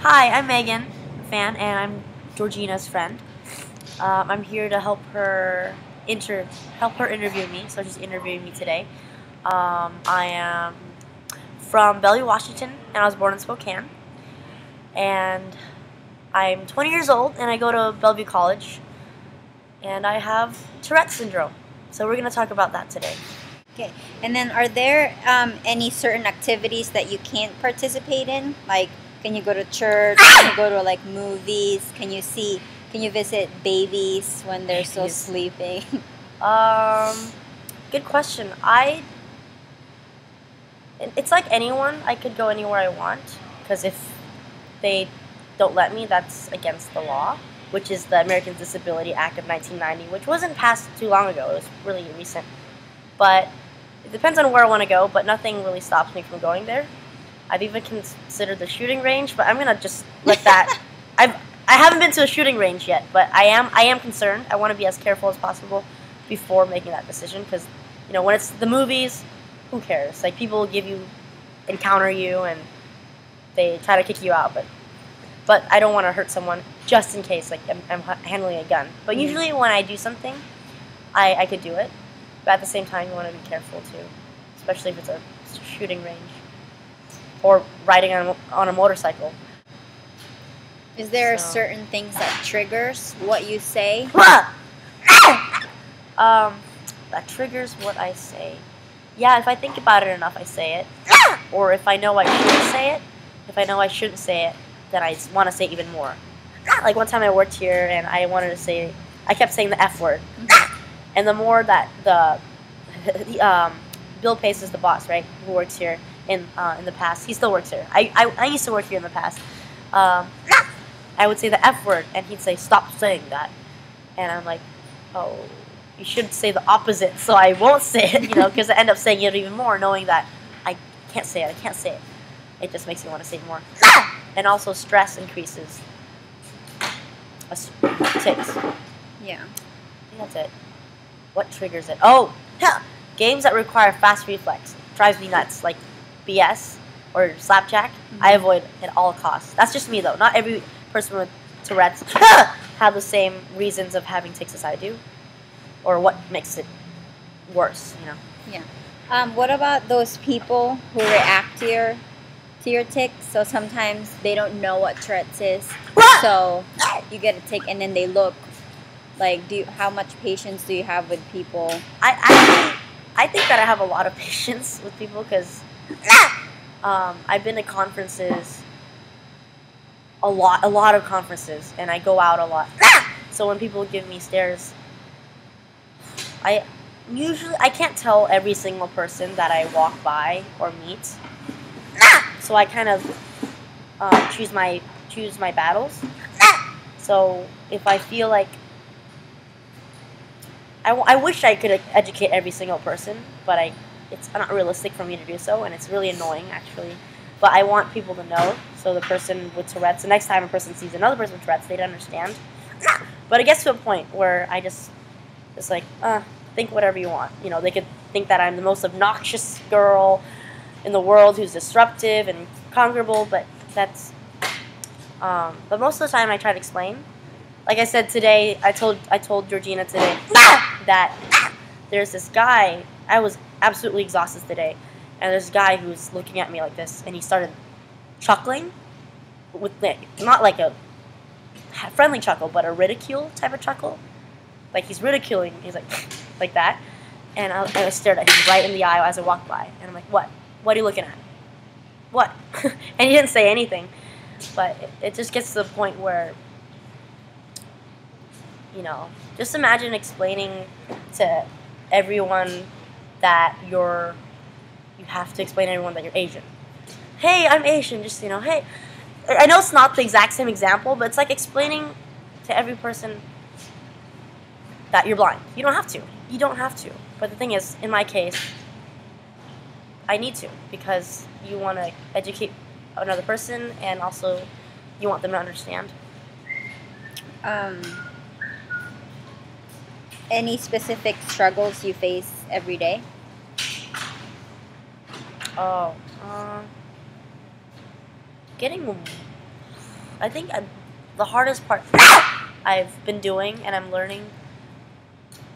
Hi, I'm Megan, Phan, and I'm Georgina's friend. I'm here to help her interview me. So she's interviewing me today. I am from Bellevue, Washington, and I was born in Spokane. And I'm 20 years old, and I go to Bellevue College, and I have Tourette syndrome. So we're gonna talk about that today. Okay. And then are there any certain activities that you can't participate in? Like, can you go to church? Can you go to like movies? Can you visit babies when they're still Babies. sleeping? Good question. It's like anyone. I could go anywhere I want because if they don't let me, that's against the law, which is the Americans Disability Act of 1990, which wasn't passed too long ago. It was really recent. But it depends on where I want to go, but nothing really stops me from going there. I've even considered the shooting range, but I'm gonna just let that. I haven't been to a shooting range yet, but I am concerned. I want to be as careful as possible before making that decision because when it's the movies, who cares? Like people encounter you, and they try to kick you out, but I don't want to hurt someone just in case. Like I'm handling a gun, but usually when I do something, I could do it. But at the same time, you want to be careful too, especially if it's a shooting range or riding on a motorcycle. Is there So. certain things that triggers what you say? That triggers what I say. Yeah, if I think about it enough, I say it. Or if I know I shouldn't say it, if I know I shouldn't say it, then I want to say even more. Like one time I worked here and I kept saying the F word. And the more that Bill Pace is the boss, right, who works here in the past. He still works here. I used to work here in the past. I would say the F word, and he'd say, "Stop saying that." And I'm like, "Oh, you should say the opposite, so I won't say it," because I end up saying it even more, knowing that I can't say it. I can't say it. It just makes me want to say it more. And also, stress increases. Ticks. Yeah. I think that's it. What triggers it? Oh, games that require fast reflex drives me nuts. Like BS or slapjack, I avoid at all costs. That's just me though. Not every person with Tourette's have the same reasons of having tics as I do, or what makes it worse. Yeah. What about those people who react to your tics? So sometimes they don't know what Tourette's is, so you get a tic, and then they look like. How much patience do you have with people? I think that I have a lot of patience with people because I've been to conferences a lot of conferences, and I go out a lot. So when people give me stares, I can't tell every single person that I walk by or meet. So I kind of choose my battles. So if I feel like I wish I could educate every single person, but it's not realistic for me to do so, and it's really annoying actually. But I want people to know, so the person with Tourette's, the next time a person sees another person with Tourette's, they'd understand. But it gets to a point where I just like, think whatever you want. They could think that I'm the most obnoxious girl in the world who's disruptive and conquerable, but that's. But most of the time, I try to explain. Like I said today, I told Georgina today that there's this guy. I was absolutely exhausted today, and there's a guy who's looking at me like this, and he started chuckling, not like a friendly chuckle, but a ridicule type of chuckle. Like he's ridiculing. He's like like that, and I stared at him right in the eye as I walked by, and I'm like, "What? What are you looking at? What?" And he didn't say anything, but it just gets to the point where. Just imagine explaining to everyone that you have to explain to everyone that you're Asian. Hey, I'm Asian, just, hey. I know it's not the exact same example, but it's like explaining to every person that you're blind. You don't have to. You don't have to. But the thing is, in my case, I need to because you want to educate another person and also you want them to understand. Any specific struggles you face every day? Oh, getting I think the hardest part I've been doing and I'm learning,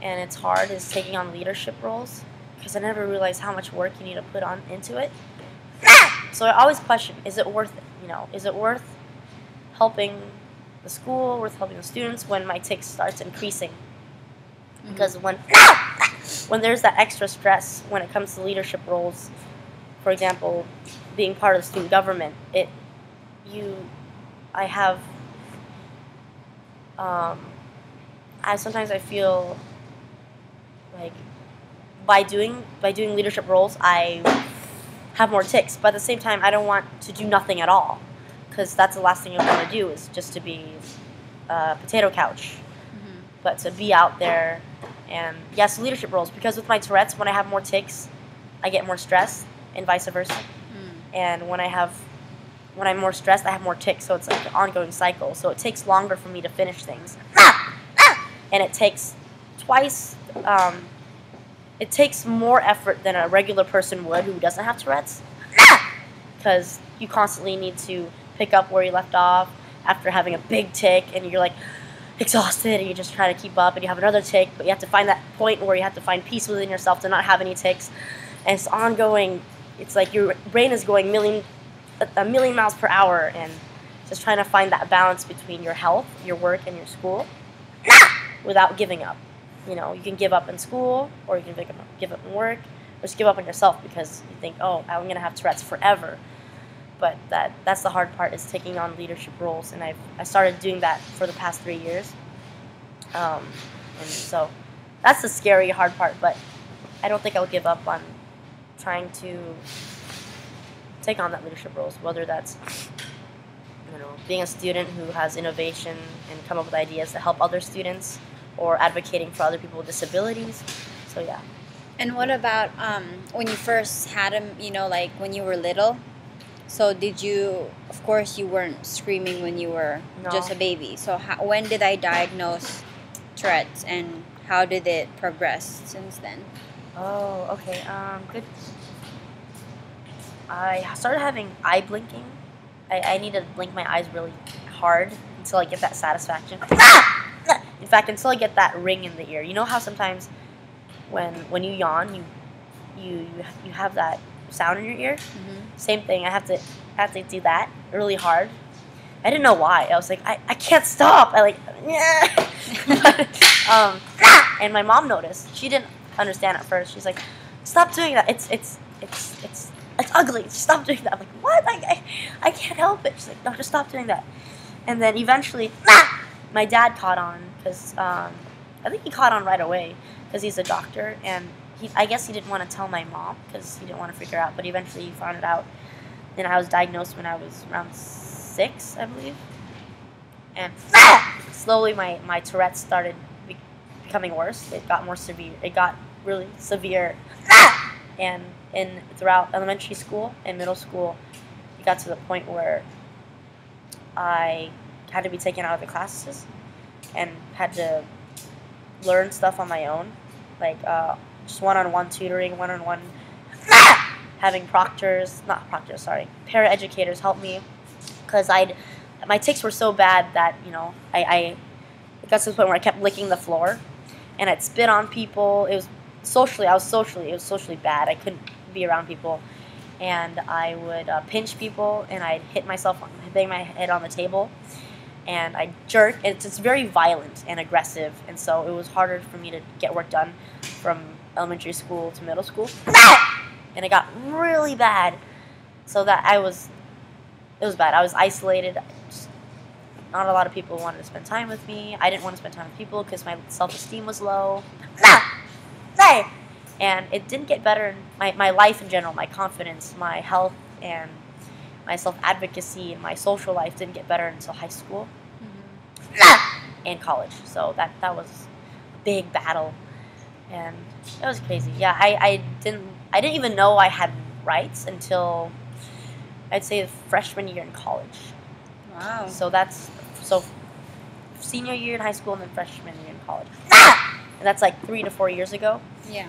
and it's hard, is taking on leadership roles, because I never realized how much work you need to put on into it. So I always question, is it worth it? Is it worth helping the school, worth helping the students when my tick starts increasing? Because when there's that extra stress when it comes to leadership roles, for example, being part of the student government, sometimes I feel like by doing leadership roles, I have more ticks. But at the same time, I don't want to do nothing at all, because that's the last thing you want to do, is just to be a potato couch. But to be out there, and yes, leadership roles, because with my Tourette's, when I have more ticks, I get more stressed, and vice versa. And when I'm more stressed, I have more ticks, so it's like an ongoing cycle. So it takes longer for me to finish things. And it takes it takes more effort than a regular person would who doesn't have Tourette's, because you constantly need to pick up where you left off after having a big tick, and you're like exhausted, and you're just trying to keep up, and you have another tick, but you have to find that point where you have to find peace within yourself to not have any ticks, and it's ongoing. It's like your brain is going a million miles per hour, and just trying to find that balance between your health, your work, and your school without giving up. You can give up in school, or you can give up in work, or just give up on yourself because you think, oh, I'm going to have Tourette's forever. But that's the hard part, is taking on leadership roles, and I started doing that for the past 3 years. And so that's the scary, hard part, but I don't think I'll give up on trying to take on that leadership roles, whether that's being a student who has innovation and come up with ideas to help other students, or advocating for other people with disabilities. So yeah. And what about when you first had him, like when you were little? So did you, of course you weren't screaming when you were just a baby. So when did I diagnose Tourette's, and how did it progress since then? Oh, okay. Good. I started having eye blinking. I need to blink my eyes really hard until I get that satisfaction. In fact, until I get that ring in the ear. You know how sometimes when you yawn, you have that sound in your ear? Same thing. I have to do that really hard. I didn't know why. I was like, I can't stop. And my mom noticed. She didn't understand at first. She's like, stop doing that. It's ugly. Stop doing that. I'm like, what? I can't help it. She's like, no, just stop doing that. And then eventually, my dad caught on, because I think he caught on right away, because he's a doctor, and I guess he didn't want to tell my mom because he didn't want to figure out, but eventually he found it out. Then I was diagnosed when I was around 6, I believe. And slowly my Tourette started becoming worse. It got more severe. It got really severe. And throughout elementary school and middle school, it got to the point where I had to be taken out of the classes and had to learn stuff on my own, like just one-on-one tutoring, one-on-one having paraeducators help me, because my tics were so bad that it got to the point where I kept licking the floor, and I'd spit on people. It was socially bad. I couldn't be around people, and I would pinch people, and I'd bang my head on the table, and I'd jerk. It's very violent and aggressive, and so it was harder for me to get work done from elementary school to middle school, and it got really bad. So it was bad. I was isolated. Not a lot of people wanted to spend time with me. I didn't want to spend time with people because my self-esteem was low. And it didn't get better in my life in general, my confidence, my health, and my self-advocacy, and my social life didn't get better until high school and college. So that was a big battle, and it was crazy. Yeah, I didn't even know I had rights until I'd say freshman year in college. Wow. So senior year in high school and then freshman year in college. And that's like 3 to 4 years ago. Yeah.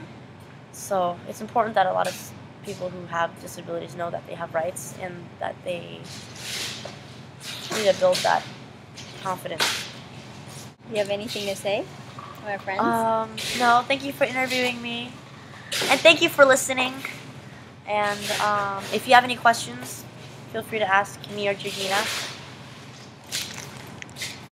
So it's important that a lot of people who have disabilities know that they have rights, and that they need to build that confidence. Do you have anything to say to our friends? No, thank you for interviewing me. And thank you for listening. And if you have any questions, feel free to ask me or Georgina.